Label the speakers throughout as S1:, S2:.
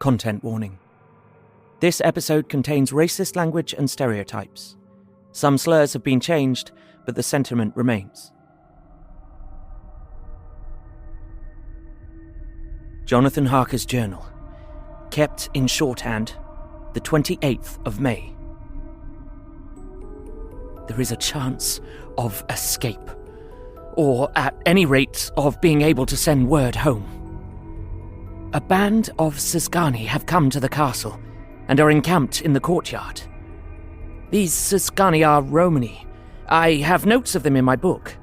S1: Content warning. This episode contains racist language and stereotypes. Some slurs have been changed, but the sentiment remains. Jonathan Harker's journal, kept in shorthand, the 28th of May. There is a chance of escape, or at any rate of being able to send word home. A band of Cisgani have come to the castle and are encamped in the courtyard. These Cisgani are Romani. I have notes of them in my book.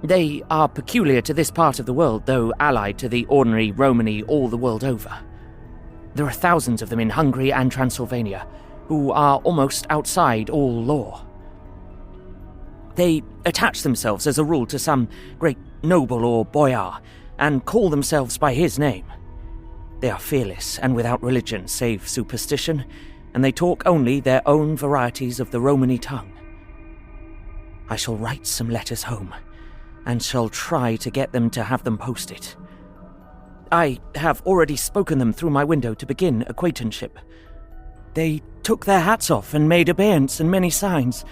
S1: They are peculiar to this part of the world, though allied to the ordinary Romani all the world over. There are thousands of them in Hungary and Transylvania, who are almost outside all law. They attach themselves as a rule to some great noble or boyar, and call themselves by his name. They are fearless and without religion save superstition, and they talk only their own varieties of the Romani tongue. I shall write some letters home, and shall try to get them to have them posted. I have already spoken them through my window to begin acquaintanceship. They took their hats off and made abeyance and many signs,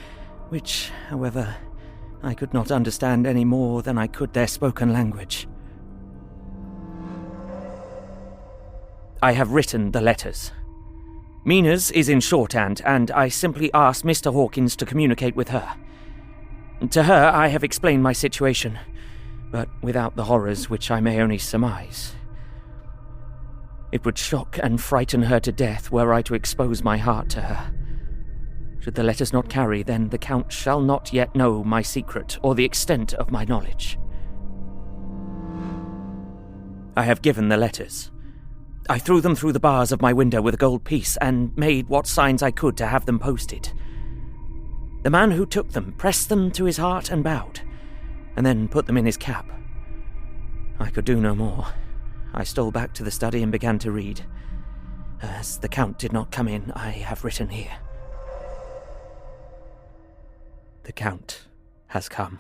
S1: which, however, I could not understand any more than I could their spoken language. I have written the letters. Mina's is in shorthand, and I simply asked Mr. Hawkins to communicate with her. To her I have explained my situation, but without the horrors which I may only surmise. It would shock and frighten her to death were I to expose my heart to her. Should the letters not carry, then the Count shall not yet know my secret or the extent of my knowledge. I have given the letters. I threw them through the bars of my window with a gold piece and made what signs I could to have them posted. The man who took them pressed them to his heart and bowed, and then put them in his cap. I could do no more. I stole back to the study and began to read. As the Count did not come in, I have written here. The Count has come.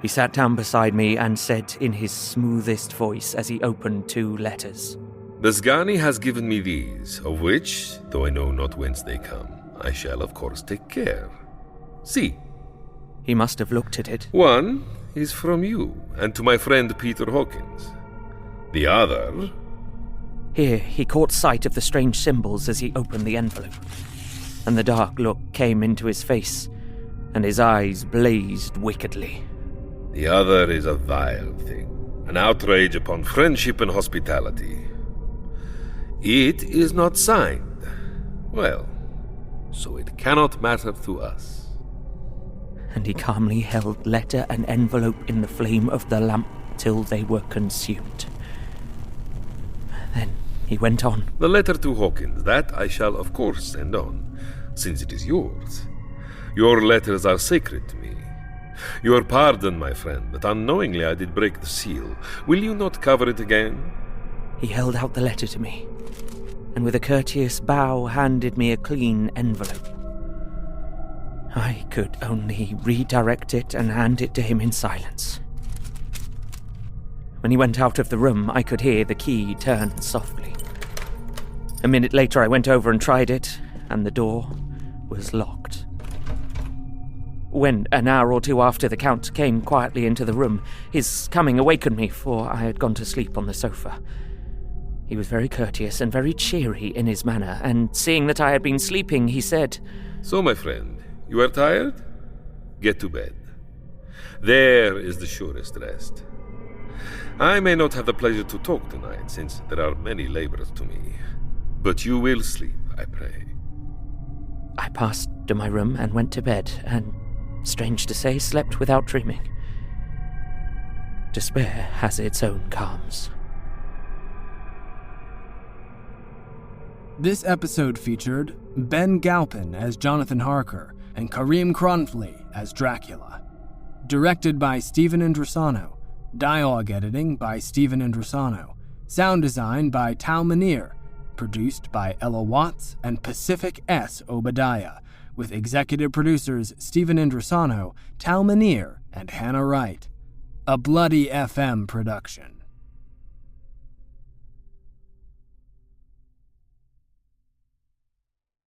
S1: He sat down beside me and said in his smoothest voice as he opened two letters.
S2: The Sgani has given me these, of which, though I know not whence they come, I shall of course take care. See.
S1: He must have looked at it.
S2: One is from you, and to my friend Peter Hawkins. The other...
S1: Here he caught sight of the strange symbols as he opened the envelope, and the dark look came into his face, and his eyes blazed wickedly.
S2: The other is a vile thing, an outrage upon friendship and hospitality. It is not signed. Well, so it cannot matter to us.
S1: And he calmly held letter and envelope in the flame of the lamp till they were consumed. Then he went on.
S2: The letter to Hawkins, that I shall of course send on, since it is yours. Your letters are sacred to me. Your pardon, my friend, but unknowingly I did break the seal. Will you not cover it again?
S1: He held out the letter to me, and with a courteous bow handed me a clean envelope. I could only redirect it and hand it to him in silence. When he went out of the room, I could hear the key turn softly. A minute later I went over and tried it, and the door was locked. When, an hour or two after, the Count came quietly into the room, his coming awakened me, for I had gone to sleep on the sofa. He was very courteous and very cheery in his manner, and seeing that I had been sleeping, he said,
S2: So, my friend, you are tired? Get to bed. There is the surest rest. I may not have the pleasure to talk tonight, since there are many labors to me. But you will sleep, I pray.
S1: I passed to my room and went to bed, and, strange to say, slept without dreaming. Despair has its own calms.
S3: This episode featured Ben Galpin as Jonathan Harker and Karim Kronfli as Dracula. Directed by Stephen Indrisano. Dialogue editing by Stephen Indrisano. Sound design by Tal Minear. Produced by Ella Watts and Pacific S. Obadiah, with executive producers Stephen Indrisano, Tal Minear, and Hannah Wright. A Bloody FM production.